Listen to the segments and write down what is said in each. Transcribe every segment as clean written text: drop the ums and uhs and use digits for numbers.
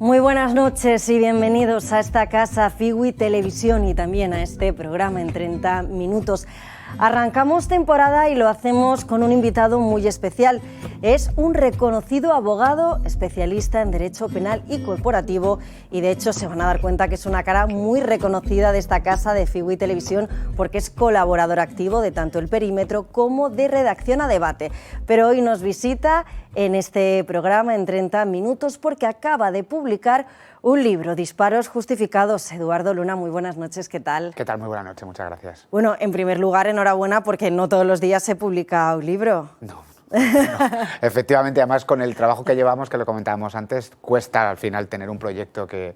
Muy buenas noches y bienvenidos a esta casa Figui Televisión y también a este programa en 30 minutos. Arrancamos temporada y lo hacemos con un invitado muy especial. Es un reconocido abogado especialista en Derecho Penal y Corporativo y de hecho se van a dar cuenta que es una cara muy reconocida de esta casa de Figui Televisión porque es colaborador activo de tanto El Perímetro como de Redacción a Debate. Pero hoy nos visita en este programa en 30 minutos porque acaba de publicar un libro, Disparos Justificados. Eduardo Luna, muy buenas noches, ¿qué tal? ¿Qué tal? Muy buenas noches, muchas gracias. Bueno, en primer lugar, enhorabuena porque no todos los días se publica un libro. No. Efectivamente, además con el trabajo que llevamos, que lo comentábamos antes, cuesta al final tener un proyecto que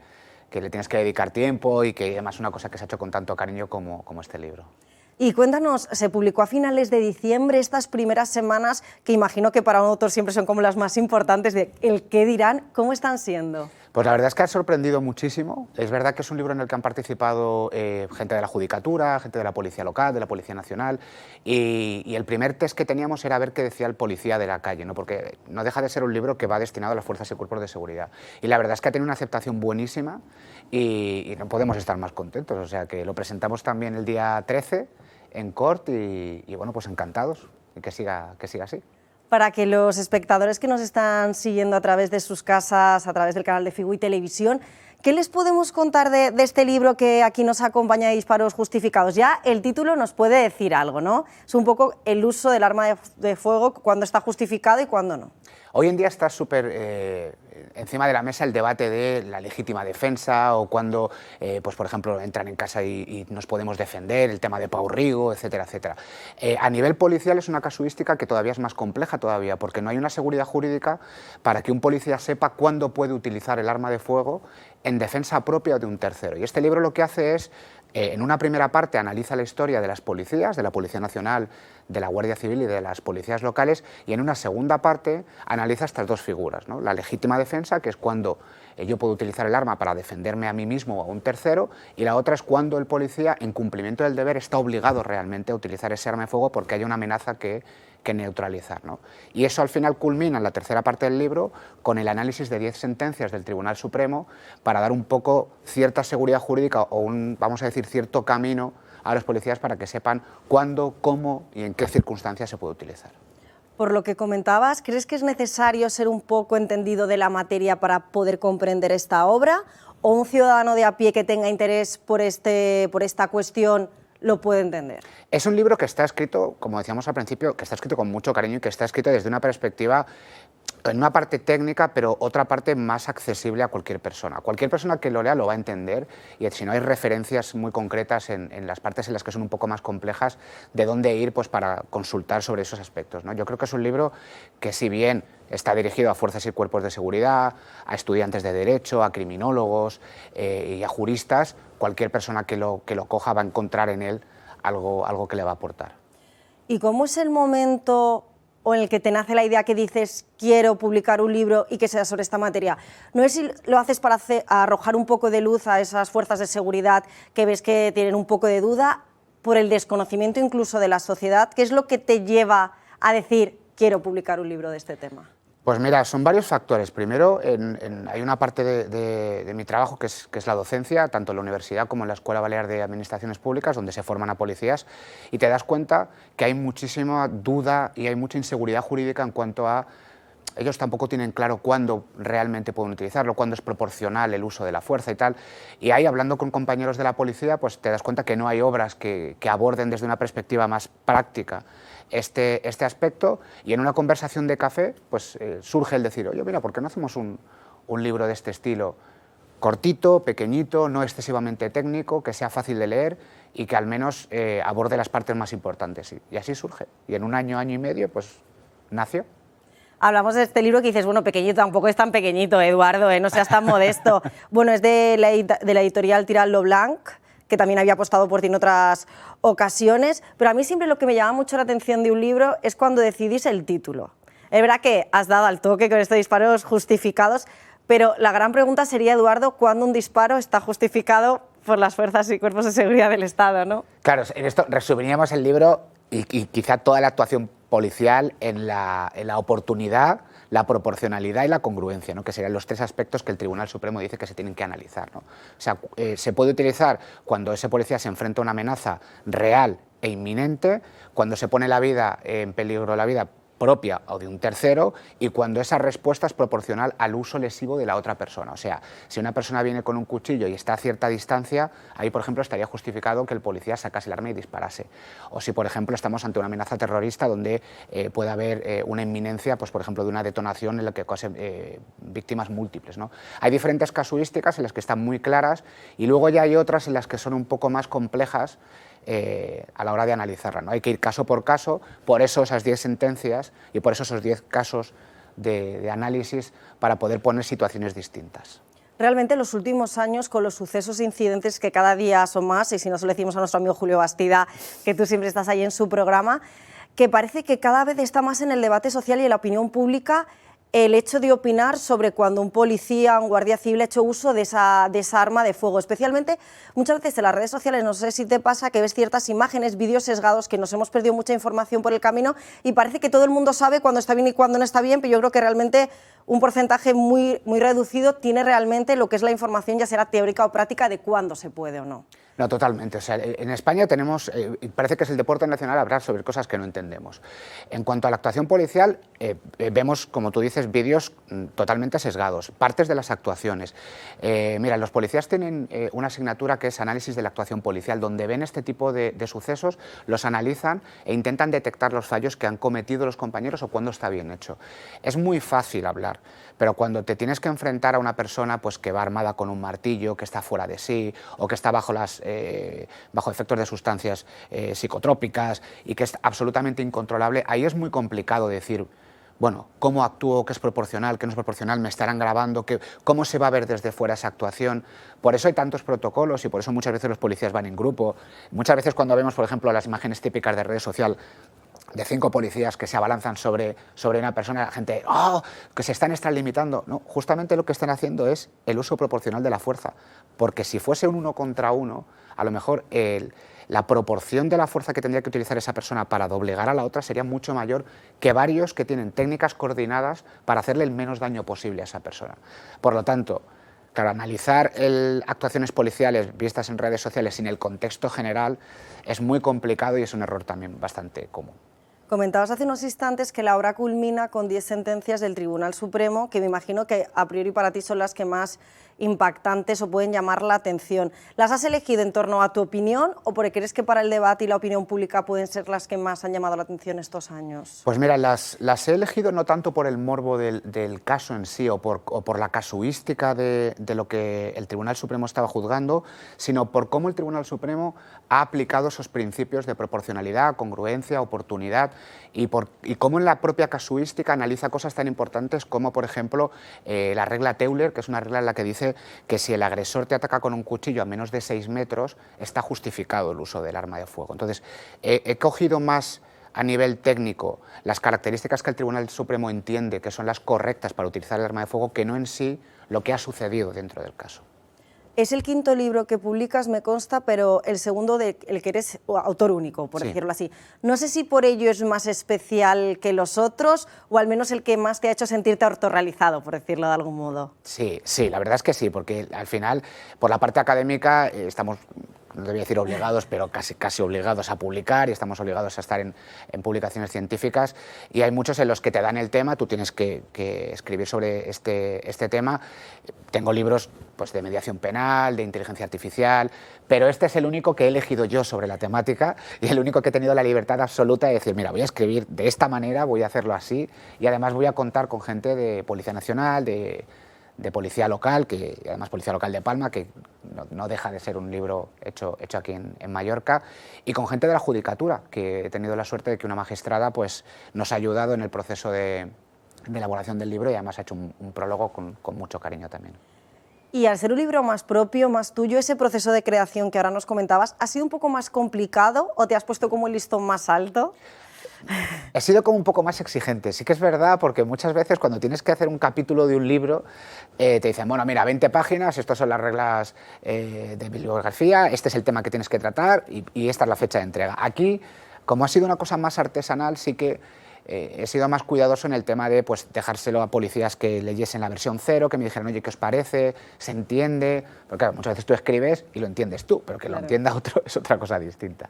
le tienes que dedicar tiempo y que además es una cosa que se ha hecho con tanto cariño como este libro. Y cuéntanos, se publicó a finales de diciembre, estas primeras semanas, que imagino que para otros siempre son como las más importantes, de el qué dirán, ¿cómo están siendo? Pues la verdad es que ha sorprendido muchísimo. Es verdad que es un libro en el que han participado gente de la Judicatura, gente de la Policía Local, de la Policía Nacional, y el primer test que teníamos era ver qué decía el policía de la calle, ¿no? Porque no deja de ser un libro que va destinado a las fuerzas y cuerpos de seguridad. Y la verdad es que ha tenido una aceptación buenísima y no podemos estar más contentos. O sea que lo presentamos también el día 13 en Cort y bueno, pues encantados y que siga así. Para que los espectadores que nos están siguiendo a través de sus casas, a través del canal de Figui Televisión, ¿qué les podemos contar de este libro que aquí nos acompaña, Disparos Justificados? Ya el título nos puede decir algo, ¿no? Es un poco el uso del arma de fuego, cuándo está justificado y cuándo no. Hoy en día está súper encima de la mesa el debate de la legítima defensa o cuando, pues por ejemplo, entran en casa y nos podemos defender, el tema de Pau Rigo, etcétera, etcétera. A nivel policial es una casuística que todavía es más compleja todavía, porque no hay una seguridad jurídica para que un policía sepa cuándo puede utilizar el arma de fuego en defensa propia de un tercero. Y este libro lo que hace es, en una primera parte, analiza la historia de las policías, de la Policía Nacional, de la Guardia Civil y de las policías locales, y en una segunda parte analiza estas dos figuras, ¿no? La legítima defensa, que es cuando yo puedo utilizar el arma para defenderme a mí mismo o a un tercero, y la otra es cuando el policía, en cumplimiento del deber, está obligado realmente a utilizar ese arma de fuego porque hay una amenaza que neutralizar, ¿no? Y eso al final culmina en la tercera parte del libro con el análisis de 10 sentencias del Tribunal Supremo para dar un poco cierta seguridad jurídica o vamos a decir, cierto camino a los policías para que sepan cuándo, cómo y en qué circunstancias se puede utilizar. Por lo que comentabas, ¿crees que es necesario ser un poco entendido de la materia para poder comprender esta obra? ¿O un ciudadano de a pie que tenga interés por esta cuestión lo puede entender? Es un libro que está escrito, como decíamos al principio, que está escrito con mucho cariño y que está escrito desde una perspectiva, en una parte técnica, pero otra parte más accesible a cualquier persona. Cualquier persona que lo lea lo va a entender y si no hay referencias muy concretas en las partes en las que son un poco más complejas, de dónde ir pues, para consultar sobre esos aspectos, ¿no? Yo creo que es un libro que si bien está dirigido a fuerzas y cuerpos de seguridad, a estudiantes de derecho, a criminólogos y a juristas, cualquier persona que lo coja va a encontrar en él algo que le va a aportar. ¿Y cómo es el momento o en el que te nace la idea que dices quiero publicar un libro y que sea sobre esta materia? ¿No es si lo haces para arrojar un poco de luz a esas fuerzas de seguridad que ves que tienen un poco de duda por el desconocimiento incluso de la sociedad? ¿Qué es lo que te lleva a decir quiero publicar un libro de este tema? Pues mira, son varios factores. Primero, hay una parte de mi trabajo que es la docencia, tanto en la universidad como en la Escuela Balear de Administraciones Públicas, donde se forman a policías, y te das cuenta que hay muchísima duda y hay mucha inseguridad jurídica en cuanto a ellos tampoco tienen claro cuándo realmente pueden utilizarlo, cuándo es proporcional el uso de la fuerza y tal. Y ahí, hablando con compañeros de la policía, pues te das cuenta que no hay obras que aborden desde una perspectiva más práctica este aspecto, y en una conversación de café pues surge el decir, oye, mira, ¿por qué no hacemos un libro de este estilo? Cortito, pequeñito, no excesivamente técnico, que sea fácil de leer y que al menos aborde las partes más importantes. Y así surge. Y en un año, año y medio, pues nació. Hablamos de este libro que dices, bueno, pequeñito, tampoco es tan pequeñito, Eduardo, no seas tan modesto. Bueno, es de la editorial Tirant lo Blanc, que también había apostado por ti en otras ocasiones, pero a mí siempre lo que me llama mucho la atención de un libro es cuando decidís el título. Es verdad que has dado al toque con estos disparos justificados, pero la gran pregunta sería, Eduardo, ¿cuándo un disparo está justificado por las fuerzas y cuerpos de seguridad del Estado, ¿no? Claro, en esto resumiríamos el libro y quizá toda la actuación policial en la oportunidad la proporcionalidad y la congruencia, ¿no? Que serían los 3 aspectos que el Tribunal Supremo dice que se tienen que analizar, ¿no? O sea, se puede utilizar cuando ese policía se enfrenta a una amenaza real e inminente, cuando se pone la vida en peligro, la vida propia o de un tercero, y cuando esa respuesta es proporcional al uso lesivo de la otra persona. O sea, si una persona viene con un cuchillo y está a cierta distancia, ahí, por ejemplo, estaría justificado que el policía sacase el arma y disparase. O si, por ejemplo, estamos ante una amenaza terrorista donde puede haber una inminencia, pues, por ejemplo, de una detonación en la que cause víctimas múltiples, ¿no? Hay diferentes casuísticas en las que están muy claras, y luego ya hay otras en las que son un poco más complejas a la hora de analizarla, ¿no? Hay que ir caso por caso, por eso esas 10 sentencias y por eso esos 10 casos de análisis para poder poner situaciones distintas. Realmente en los últimos años, con los sucesos e incidentes que cada día son más, y si nos lo decimos a nuestro amigo Julio Bastida, que tú siempre estás ahí en su programa, que parece que cada vez está más en el debate social y en la opinión pública el hecho de opinar sobre cuando un policía, un guardia civil ha hecho uso de esa arma de fuego. Especialmente, muchas veces en las redes sociales, no sé si te pasa, que ves ciertas imágenes, vídeos sesgados, que nos hemos perdido mucha información por el camino y parece que todo el mundo sabe cuándo está bien y cuándo no está bien, pero yo creo que realmente un porcentaje muy reducido tiene realmente lo que es la información, ya será teórica o práctica, de cuándo se puede o no. No, totalmente. O sea, en España tenemos, parece que es el deporte nacional hablar sobre cosas que no entendemos. En cuanto a la actuación policial, vemos, como tú dices, vídeos totalmente sesgados, partes de las actuaciones. Mira, los policías tienen una asignatura que es análisis de la actuación policial, donde ven este tipo de sucesos, los analizan e intentan detectar los fallos que han cometido los compañeros o cuándo está bien hecho. Es muy fácil hablar, pero cuando te tienes que enfrentar a una persona pues, que va armada con un martillo, que está fuera de sí o que está bajo efectos de sustancias psicotrópicas y que es absolutamente incontrolable, ahí es muy complicado decir, bueno, ¿cómo actúo? ¿Qué es proporcional? ¿Qué no es proporcional? ¿Me estarán grabando? ¿Cómo se va a ver desde fuera esa actuación? Por eso hay tantos protocolos y por eso muchas veces los policías van en grupo. Muchas veces cuando vemos, por ejemplo, las imágenes típicas de redes sociales de 5 policías que se abalanzan sobre una persona, la gente, ¡oh!, que se están extralimitando. No, justamente lo que están haciendo es el uso proporcional de la fuerza, porque si fuese un 1 contra 1, a lo mejor la proporción de la fuerza que tendría que utilizar esa persona para doblegar a la otra sería mucho mayor que varios que tienen técnicas coordinadas para hacerle el menos daño posible a esa persona. Por lo tanto, claro, analizar actuaciones policiales vistas en redes sociales sin el contexto general es muy complicado y es un error también bastante común. Comentabas hace unos instantes que la obra culmina con 10 sentencias del Tribunal Supremo, que me imagino que a priori para ti son las que más impactantes o pueden llamar la atención. ¿Las has elegido en torno a tu opinión o porque crees que para el debate y la opinión pública pueden ser las que más han llamado la atención estos años? Pues mira, las he elegido no tanto por el morbo del caso en sí o por la casuística de lo que el Tribunal Supremo estaba juzgando, sino por cómo el Tribunal Supremo ha aplicado esos principios de proporcionalidad, congruencia, oportunidad y cómo en la propia casuística analiza cosas tan importantes como, por ejemplo, la regla Teuler, que es una regla en la que dice que si el agresor te ataca con un cuchillo a menos de 6 metros, está justificado el uso del arma de fuego. Entonces, he cogido más a nivel técnico las características que el Tribunal Supremo entiende que son las correctas para utilizar el arma de fuego que no en sí lo que ha sucedido dentro del caso. Es el 5º libro que publicas, me consta, pero el segundo del que eres autor único, por decirlo así. No sé si por ello es más especial que los otros o al menos el que más te ha hecho sentirte autorrealizado, por decirlo de algún modo. Sí, la verdad es que sí, porque al final, por la parte académica, estamos, no te voy a decir obligados, pero casi obligados a publicar y estamos obligados a estar en publicaciones científicas y hay muchos en los que te dan el tema, tú tienes que escribir sobre este tema. Tengo libros pues, de mediación penal, de inteligencia artificial, pero este es el único que he elegido yo sobre la temática y el único que he tenido la libertad absoluta de decir, mira, voy a escribir de esta manera, voy a hacerlo así y además voy a contar con gente de Policía Nacional, de Policía Local, que además Policía Local de Palma, que no deja de ser un libro hecho aquí en Mallorca, y con gente de la Judicatura, que he tenido la suerte de que una magistrada pues, nos ha ayudado en el proceso de elaboración del libro y además ha hecho un prólogo con mucho cariño también. Y al ser un libro más propio, más tuyo, ese proceso de creación que ahora nos comentabas, ¿ha sido un poco más complicado o te has puesto como el listón más alto? He sido como un poco más exigente, sí que es verdad, porque muchas veces cuando tienes que hacer un capítulo de un libro, te dicen, bueno, mira, 20 páginas, estas son las reglas de bibliografía, este es el tema que tienes que tratar y esta es la fecha de entrega. Aquí, como ha sido una cosa más artesanal, sí que he sido más cuidadoso en el tema de pues, dejárselo a policías que leyesen la versión cero, que me dijeran, oye, ¿qué os parece? ¿Se entiende? Porque claro, muchas veces tú escribes y lo entiendes tú, pero que lo entienda otro es otra cosa distinta.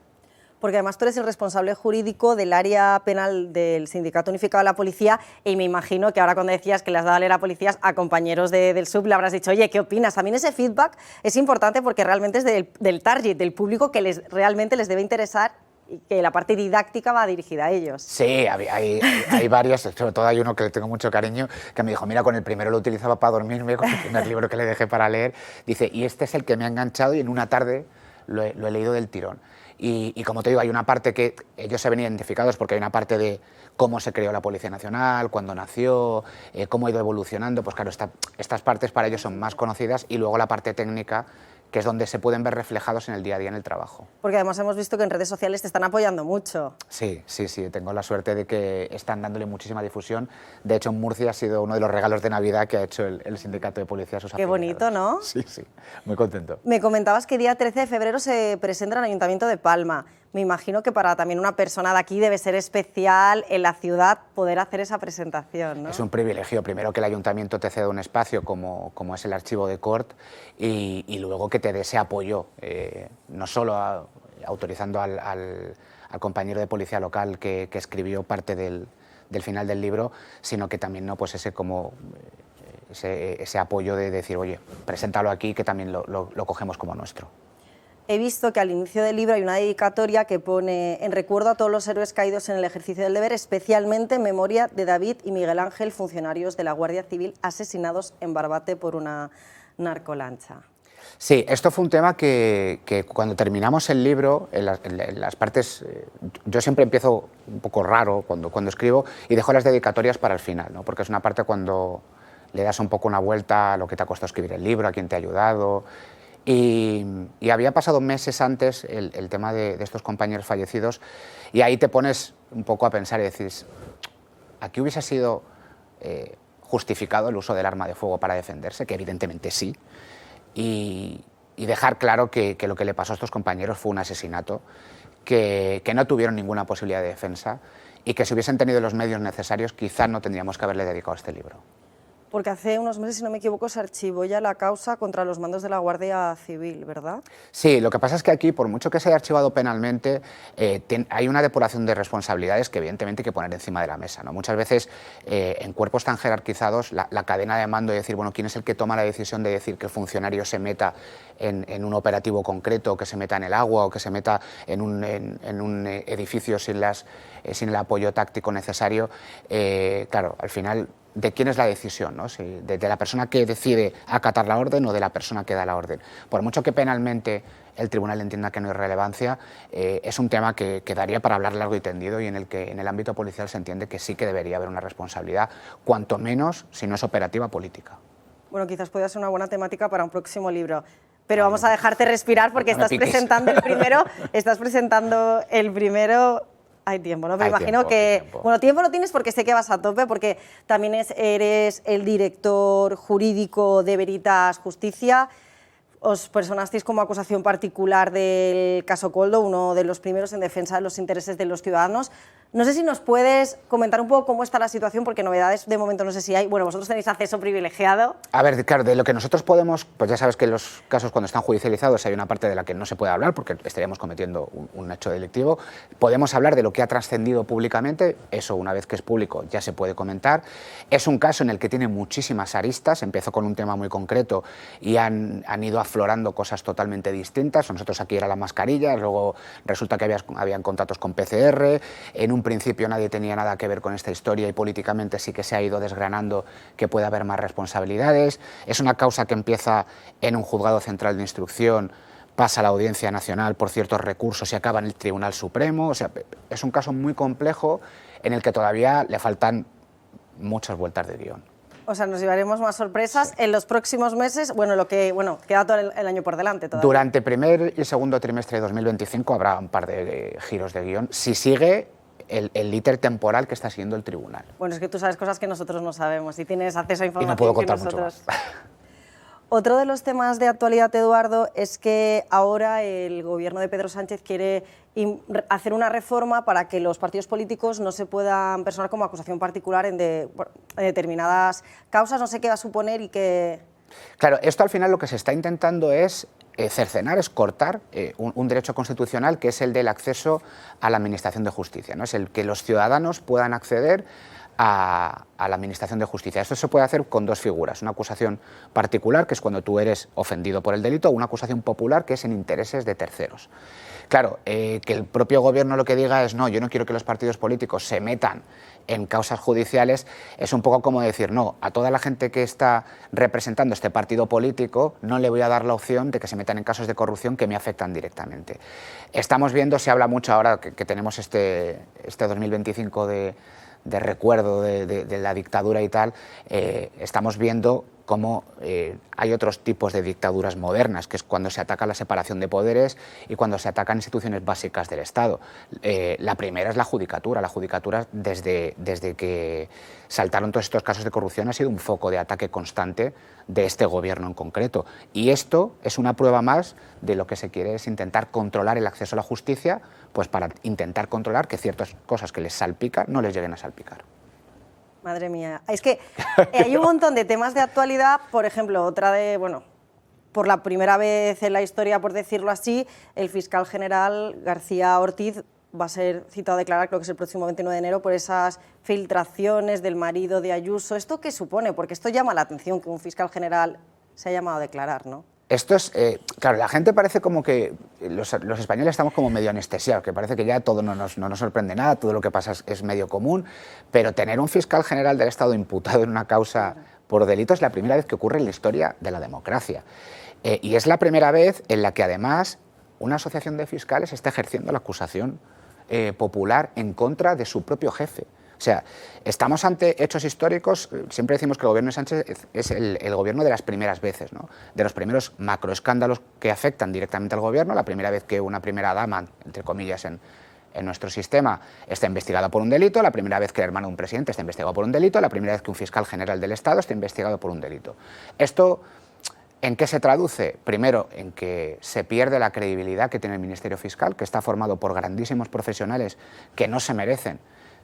Porque además tú eres el responsable jurídico del área penal del Sindicato Unificado de la Policía y me imagino que ahora cuando decías que le has dado a leer a policías a compañeros del SUB le habrás dicho, oye, ¿qué opinas? También ese feedback es importante porque realmente es del target, del público que realmente les debe interesar y que la parte didáctica va dirigida a ellos. Sí, hay varios, sobre todo hay uno que le tengo mucho cariño, que me dijo, mira, con el primero lo utilizaba para dormirme, con el primer libro que le dejé para leer, dice, y este es el que me ha enganchado y en una tarde lo he leído del tirón. Y como te digo, hay una parte que ellos se ven identificados porque hay una parte de cómo se creó la Policía Nacional, cuándo nació, cómo ha ido evolucionando, pues claro, estas partes para ellos son más conocidas y luego la parte técnica, que es donde se pueden ver reflejados en el día a día en el trabajo. Porque además hemos visto que en redes sociales te están apoyando mucho. Sí, tengo la suerte de que están dándole muchísima difusión. De hecho, en Murcia ha sido uno de los regalos de Navidad que ha hecho el Sindicato de Policía a sus afiliados. Qué bonito, ¿no? Sí, muy contento. Me comentabas que día 13 de febrero se presenta en el Ayuntamiento de Palma. Me imagino que para también una persona de aquí debe ser especial en la ciudad poder hacer esa presentación, ¿no? Es un privilegio, primero que el Ayuntamiento te ceda un espacio como es el Archivo de Cort y luego que te dé ese apoyo, no solo autorizando al compañero de policía local que escribió parte del final del libro, sino que también ¿no? pues ese apoyo de decir, oye, preséntalo aquí que también lo cogemos como nuestro. He visto que al inicio del libro hay una dedicatoria que pone en recuerdo a todos los héroes caídos en el ejercicio del deber, especialmente en memoria de David y Miguel Ángel, funcionarios de la Guardia Civil asesinados en Barbate por una narcolancha. Sí, esto fue un tema que cuando terminamos el libro, en las partes, yo siempre empiezo un poco raro cuando escribo y dejo las dedicatorias para el final, ¿no? Porque es una parte cuando le das un poco una vuelta a lo que te ha costado escribir el libro, a quién te ha ayudado. Y había pasado meses antes el tema de estos compañeros fallecidos y ahí te pones un poco a pensar y decís, ¿aquí hubiese sido justificado el uso del arma de fuego para defenderse? Que evidentemente sí. Y dejar claro que lo que le pasó a estos compañeros fue un asesinato, que no tuvieron ninguna posibilidad de defensa y que si hubiesen tenido los medios necesarios quizás no tendríamos que haberle dedicado este libro. Porque hace unos meses, si no me equivoco, se archivó ya la causa contra los mandos de la Guardia Civil, ¿verdad? Sí, lo que pasa es que aquí, por mucho que se haya archivado penalmente, hay una depuración de responsabilidades que evidentemente hay que poner encima de la mesa, ¿no? Muchas veces en cuerpos tan jerarquizados, la cadena de mando y decir, bueno, ¿quién es el que toma la decisión de decir que el funcionario se meta en un operativo concreto, que se meta en el agua o que se meta en un edificio sin el apoyo táctico necesario? Claro, al final, ¿de quién es la decisión? ¿No? Si de la persona que decide acatar la orden o de la persona que da la orden. Por mucho que penalmente el tribunal entienda que no hay relevancia, es un tema que daría para hablar largo y tendido y en el que en el ámbito policial se entiende que sí que debería haber una responsabilidad, cuanto menos si no es operativa política. Bueno, quizás pueda ser una buena temática para un próximo libro. Pero vamos a dejarte respirar porque estás presentando el primero. Hay tiempo, ¿no? Me imagino que... Bueno, tiempo no tienes porque sé que vas a tope, porque también eres el director jurídico de Veritas Justicia. Os personasteis como acusación particular del caso Koldo, uno de los primeros en defensa de los intereses de los ciudadanos. No sé si nos puedes comentar un poco cómo está la situación, porque novedades de momento no sé si hay. Bueno, vosotros tenéis acceso privilegiado. A ver, claro, de lo que nosotros podemos, pues ya sabes que los casos cuando están judicializados hay una parte de la que no se puede hablar porque estaríamos cometiendo un hecho delictivo. Podemos hablar de lo que ha trascendido públicamente, eso una vez que es público ya se puede comentar. Es un caso en el que tiene muchísimas aristas, empezó con un tema muy concreto y han ido aflorando cosas totalmente distintas. Nosotros aquí era la mascarilla, luego resulta que habían contratos con PCR, en un principio nadie tenía nada que ver con esta historia y políticamente sí que se ha ido desgranando que puede haber más responsabilidades. Es una causa que empieza en un juzgado central de instrucción, pasa a la Audiencia Nacional por ciertos recursos y acaba en el Tribunal Supremo. O sea, es un caso muy complejo en el que todavía le faltan muchas vueltas de guión. O sea, nos llevaremos más sorpresas en los próximos meses. Bueno, queda todo el año por delante todavía. Durante primer y segundo trimestre de 2025 habrá un par de giros de guión. Si sigue el íter temporal que está siguiendo el tribunal. Bueno, es que tú sabes cosas que nosotros no sabemos y tienes acceso a información y no puedo contar que nosotros... mucho más. Otro de los temas de actualidad, Eduardo, es que ahora el gobierno de Pedro Sánchez quiere hacer una reforma para que los partidos políticos no se puedan personar como acusación particular en determinadas causas. No sé qué va a suponer y qué... Claro, esto al final lo que se está intentando es cercenar, es cortar un derecho constitucional que es el del acceso a la administración de justicia, ¿no? Es el que los ciudadanos puedan acceder a la administración de justicia. Esto se puede hacer con dos figuras, una acusación particular, que es cuando tú eres ofendido por el delito, o una acusación popular, que es en intereses de terceros. Claro, que el propio gobierno lo que diga es no, yo no quiero que los partidos políticos se metan en causas judiciales, es un poco como decir no, a toda la gente que está representando este partido político no le voy a dar la opción de que se metan en casos de corrupción que me afectan directamente. Estamos viendo, se habla mucho ahora que tenemos este 2025 de recuerdo de la dictadura y tal, estamos viendo cómo hay otros tipos de dictaduras modernas, que es cuando se ataca la separación de poderes y cuando se atacan instituciones básicas del Estado. La primera es la judicatura. La judicatura, desde que saltaron todos estos casos de corrupción, ha sido un foco de ataque constante de este gobierno en concreto. Y esto es una prueba más de lo que se quiere es intentar controlar el acceso a la justicia, pues para intentar controlar que ciertas cosas que les salpican no les lleguen a salpicar. Madre mía, es que hay un montón de temas de actualidad, por ejemplo, otra de, bueno, por la primera vez en la historia, por decirlo así, el fiscal general García Ortiz va a ser citado a declarar, creo que es el próximo 29 de enero, por esas filtraciones del marido de Ayuso. ¿Esto qué supone? Porque esto llama la atención, que un fiscal general se haya llamado a declarar, ¿no? Esto es, claro, la gente parece como que los españoles estamos como medio anestesiados, que parece que ya todo no nos sorprende nada, todo lo que pasa es medio común, pero tener un fiscal general del Estado imputado en una causa por delito es la primera vez que ocurre en la historia de la democracia. Y es la primera vez en la que además una asociación de fiscales está ejerciendo la acusación popular en contra de su propio jefe. O sea, estamos ante hechos históricos, siempre decimos que el gobierno de Sánchez es el gobierno de las primeras veces, ¿no? De los primeros macroescándalos que afectan directamente al gobierno, la primera vez que una primera dama, entre comillas, en nuestro sistema está investigada por un delito, la primera vez que el hermano de un presidente está investigado por un delito, la primera vez que un fiscal general del Estado está investigado por un delito. Esto, ¿en qué se traduce? Primero, en que se pierde la credibilidad que tiene el Ministerio Fiscal, que está formado por grandísimos profesionales que no se merecen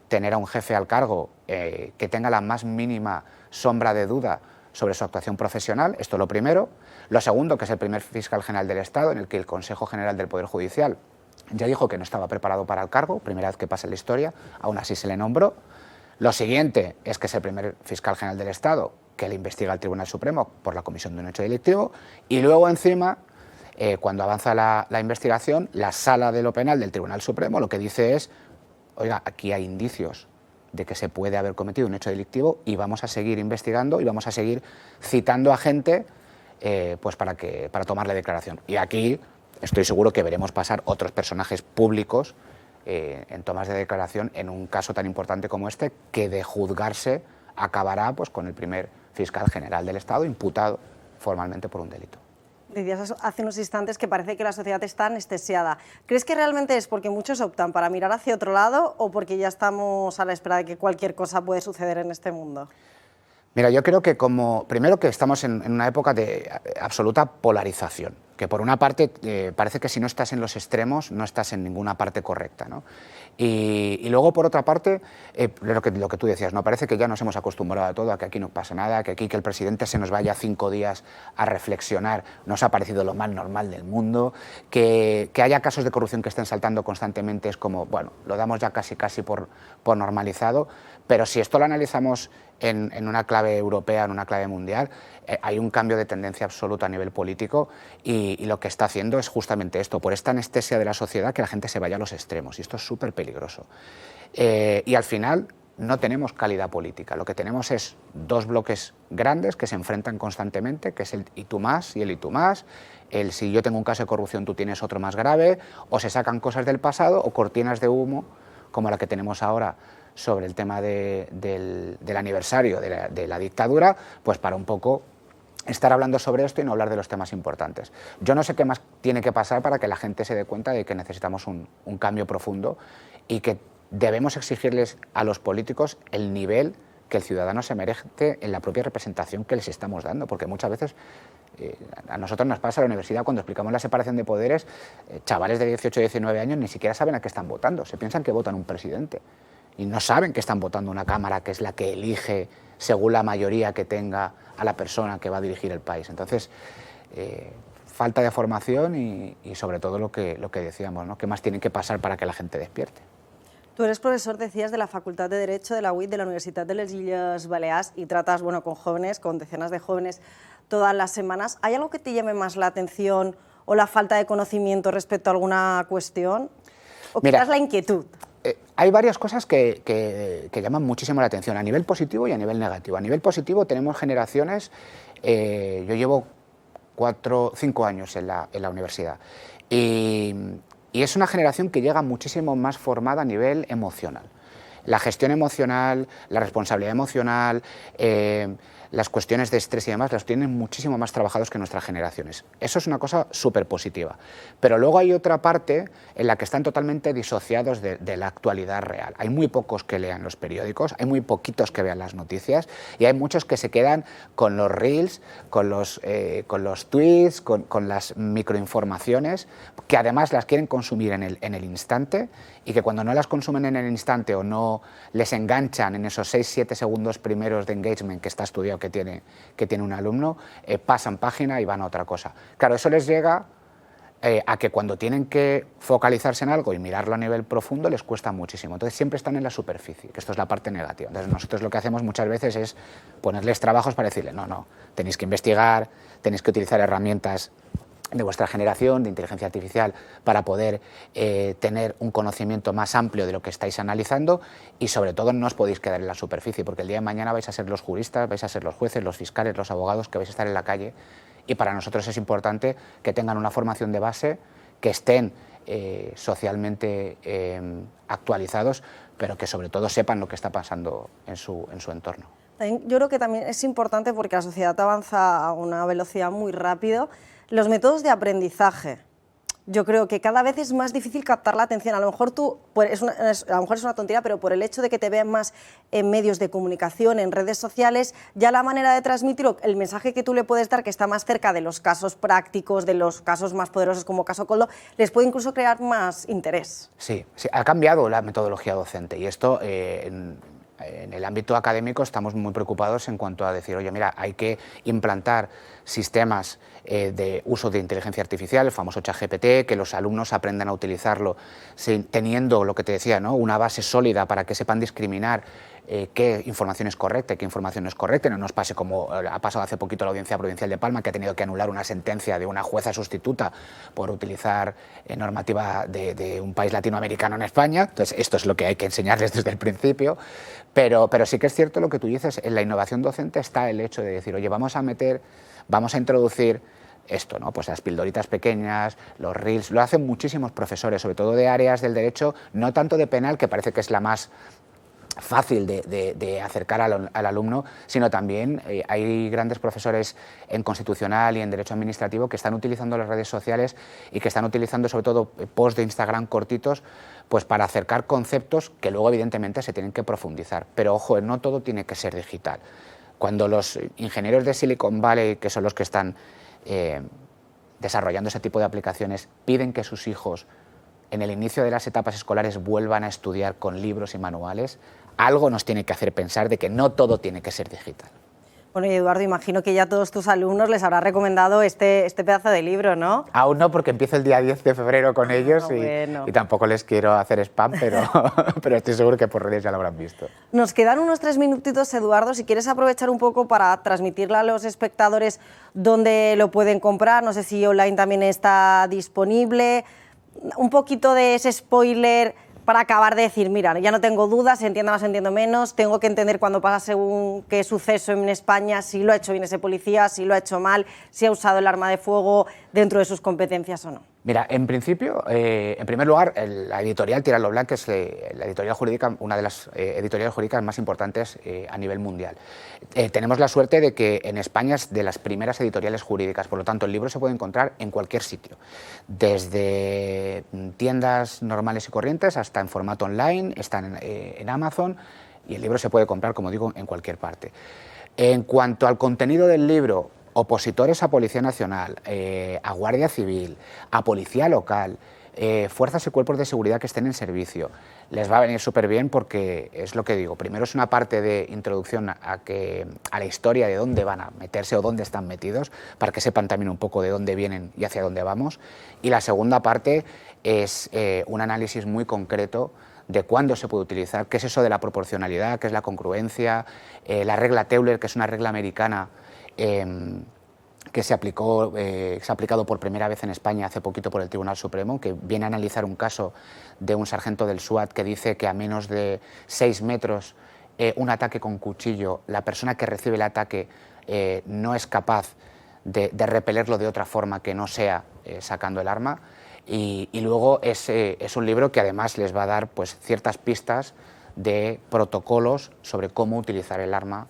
tener a un jefe al cargo que tenga la más mínima sombra de duda sobre su actuación profesional. Esto es lo primero. Lo segundo, que es el primer fiscal general del Estado, en el que el Consejo General del Poder Judicial ya dijo que no estaba preparado para el cargo, primera vez que pasa en la historia, aún así se le nombró. Lo siguiente es que es el primer fiscal general del Estado que le investiga al Tribunal Supremo por la comisión de un hecho delictivo, y luego encima, cuando avanza la investigación, la Sala de lo Penal del Tribunal Supremo lo que dice es: oiga, aquí hay indicios de que se puede haber cometido un hecho delictivo y vamos a seguir investigando y vamos a seguir citando a gente pues para tomar la declaración. Y aquí estoy seguro que veremos pasar otros personajes públicos en tomas de declaración en un caso tan importante como este, que de juzgarse acabará pues con el primer fiscal general del Estado imputado formalmente por un delito. Decías hace unos instantes que parece que la sociedad está anestesiada. ¿Crees que realmente es porque muchos optan para mirar hacia otro lado o porque ya estamos a la espera de que cualquier cosa puede suceder en este mundo? Mira, yo creo que primero que estamos en una época de absoluta polarización, que por una parte parece que si no estás en los extremos no estás en ninguna parte correcta, ¿no? Y luego por otra parte, lo que tú decías, ¿no? Parece que ya nos hemos acostumbrado a todo, a que aquí no pasa nada, que aquí que el presidente se nos vaya 5 días a reflexionar nos ha parecido lo más normal del mundo, que haya casos de corrupción que estén saltando constantemente es como, bueno, lo damos ya casi por normalizado, pero si esto lo analizamos en una clave europea, en una clave mundial, hay un cambio de tendencia absoluto a nivel político y lo que está haciendo es justamente esto, por esta anestesia de la sociedad, que la gente se vaya a los extremos, y esto es súper peligroso. Y al final no tenemos calidad política, lo que tenemos es dos bloques grandes que se enfrentan constantemente, que es el y tú más y el y tú más, el si yo tengo un caso de corrupción tú tienes otro más grave, o se sacan cosas del pasado o cortinas de humo como la que tenemos ahora sobre el tema del aniversario de la dictadura, pues para un poco estar hablando sobre esto y no hablar de los temas importantes. Yo no sé qué más tiene que pasar para que la gente se dé cuenta de que necesitamos un cambio profundo y que debemos exigirles a los políticos el nivel que el ciudadano se merece en la propia representación que les estamos dando, porque muchas veces a nosotros nos pasa en la universidad cuando explicamos la separación de poderes, chavales de 18 o 19 años ni siquiera saben a qué están votando, se piensan que votan un presidente y no saben que están votando una Cámara que es la que elige según la mayoría que tenga a la persona que va a dirigir el país. Entonces, falta de formación y sobre todo lo que decíamos, ¿no? ¿Qué más tiene que pasar para que la gente despierte? Tú eres profesor, decías, de la Facultad de Derecho de la UIT, de la Universidad de les Illes Balears, y tratas, bueno, con jóvenes, con decenas de jóvenes todas las semanas. ¿Hay algo que te llame más la atención o la falta de conocimiento respecto a alguna cuestión? ¿O quizás la inquietud? Hay varias cosas que llaman muchísimo la atención, a nivel positivo y a nivel negativo. A nivel positivo tenemos generaciones, yo llevo 5 años en la universidad, y es una generación que llega muchísimo más formada a nivel emocional. La gestión emocional, la responsabilidad emocional, las cuestiones de estrés y demás las tienen muchísimo más trabajados que nuestras generaciones. Eso es una cosa súper positiva. Pero luego hay otra parte en la que están totalmente disociados de la actualidad real. Hay muy pocos que lean los periódicos, hay muy poquitos que vean las noticias y hay muchos que se quedan con los reels, con los tweets, con las microinformaciones, que además las quieren consumir en el instante, y que cuando no las consumen en el instante o no les enganchan en esos 6-7 segundos primeros de engagement que está estudiado que tiene un alumno, pasan página y van a otra cosa. Claro, eso les llega a que cuando tienen que focalizarse en algo y mirarlo a nivel profundo les cuesta muchísimo. Entonces siempre están en la superficie, que esto es la parte negativa. Entonces nosotros lo que hacemos muchas veces es ponerles trabajos para decirles, no, tenéis que investigar, tenéis que utilizar herramientas de vuestra generación, de inteligencia artificial, para poder tener un conocimiento más amplio de lo que estáis analizando, y sobre todo no os podéis quedar en la superficie, porque el día de mañana vais a ser los juristas, vais a ser los jueces, los fiscales, los abogados, que vais a estar en la calle, y para nosotros es importante que tengan una formación de base, que estén socialmente actualizados, pero que sobre todo sepan lo que está pasando en su entorno. Yo creo que también es importante, porque la sociedad avanza a una velocidad muy rápida. Los métodos de aprendizaje, yo creo que cada vez es más difícil captar la atención. A lo mejor a lo mejor es una tontería, pero por el hecho de que te vean más en medios de comunicación, en redes sociales, ya la manera de transmitirlo, el mensaje que tú le puedes dar, que está más cerca de los casos prácticos, de los casos más poderosos como caso Koldo, les puede incluso crear más interés. Sí, ha cambiado la metodología docente, y esto en el ámbito académico estamos muy preocupados en cuanto a decir, oye, mira, hay que implantar sistemas de uso de inteligencia artificial, el famoso ChatGPT, que los alumnos aprendan a utilizarlo teniendo, lo que te decía, ¿no?, una base sólida para que sepan discriminar qué información es correcta y qué información no es correcta, y no nos pase como ha pasado hace poquito la Audiencia Provincial de Palma, que ha tenido que anular una sentencia de una jueza sustituta por utilizar normativa de un país latinoamericano en España. Entonces, esto es lo que hay que enseñarles desde el principio, pero sí que es cierto lo que tú dices, en la innovación docente está el hecho de decir, oye, vamos a introducir esto, ¿no? Pues las pildoritas pequeñas, los reels, lo hacen muchísimos profesores, sobre todo de áreas del derecho, no tanto de penal, que parece que es la más fácil de acercar al alumno, sino también hay grandes profesores en constitucional y en derecho administrativo que están utilizando las redes sociales y que están utilizando sobre todo posts de Instagram cortitos, pues para acercar conceptos que luego evidentemente se tienen que profundizar. Pero ojo, no todo tiene que ser digital. Cuando los ingenieros de Silicon Valley, que son los que están desarrollando ese tipo de aplicaciones, piden que sus hijos en el inicio de las etapas escolares vuelvan a estudiar con libros y manuales, algo nos tiene que hacer pensar de que no todo tiene que ser digital. Bueno, y Eduardo, imagino que ya a todos tus alumnos les habrás recomendado este pedazo de libro, ¿no? Aún no, porque empiezo el día 10 de febrero con ellos y tampoco les quiero hacer spam, pero estoy seguro que por redes ya lo habrán visto. Nos quedan unos 3 minutitos, Eduardo, si quieres aprovechar un poco para transmitirle a los espectadores dónde lo pueden comprar, no sé si online también está disponible, un poquito de ese spoiler para acabar de decir, mira, ya no tengo dudas, entiendo más, entiendo menos, tengo que entender cuando pasa según qué suceso en España, si lo ha hecho bien ese policía, si lo ha hecho mal, si ha usado el arma de fuego dentro de sus competencias o no. Mira, en principio, en primer lugar, la editorial Tirant-Lo Blanc es la editorial jurídica, una de las editoriales jurídicas más importantes a nivel mundial. Tenemos la suerte de que en España es de las primeras editoriales jurídicas, por lo tanto el libro se puede encontrar en cualquier sitio, desde tiendas normales y corrientes hasta en formato online, están en Amazon, y el libro se puede comprar, como digo, en cualquier parte. En cuanto al contenido del libro, opositores a Policía Nacional, a Guardia Civil, a Policía Local, fuerzas y cuerpos de seguridad que estén en servicio, les va a venir súper bien porque es lo que digo, primero es una parte de introducción a la historia de dónde van a meterse o dónde están metidos, para que sepan también un poco de dónde vienen y hacia dónde vamos, y la segunda parte es un análisis muy concreto de cuándo se puede utilizar, qué es eso de la proporcionalidad, qué es la congruencia, la regla Teuler, que es una regla americana que se ha aplicado por primera vez en España hace poquito por el Tribunal Supremo, que viene a analizar un caso de un sargento del SWAT que dice que a menos de 6 metros un ataque con cuchillo, la persona que recibe el ataque no es capaz de repelerlo de otra forma que no sea sacando el arma. Y luego es un libro que además les va a dar pues, ciertas pistas de protocolos sobre cómo utilizar el arma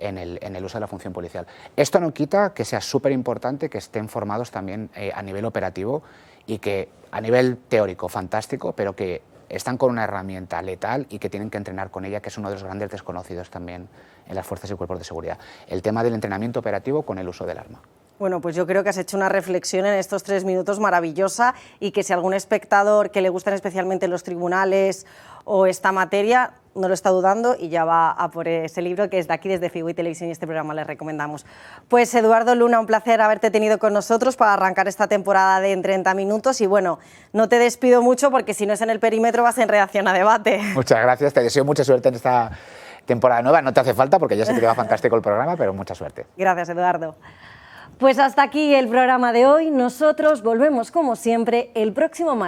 en el uso de la función policial. Esto no quita que sea súper importante que estén formados también a nivel operativo y que a nivel teórico fantástico, pero que están con una herramienta letal y que tienen que entrenar con ella, que es uno de los grandes desconocidos también en las fuerzas y cuerpos de seguridad. El tema del entrenamiento operativo con el uso del arma. Bueno, pues yo creo que has hecho una reflexión en estos 3 minutos maravillosa y que si algún espectador que le gustan especialmente los tribunales o esta materia, no lo está dudando y ya va a por ese libro que desde aquí, desde Figui Televisión y este programa les recomendamos. Pues Eduardo Luna, un placer haberte tenido con nosotros para arrancar esta temporada de En 30 Minutos y bueno, no te despido mucho porque si no es en el perímetro vas en Reacción a Debate. Muchas gracias, te deseo mucha suerte en esta temporada nueva, no te hace falta porque ya sé que te va fantástico el programa, pero mucha suerte. Gracias, Eduardo. Pues hasta aquí el programa de hoy. Nosotros volvemos, como siempre, el próximo martes.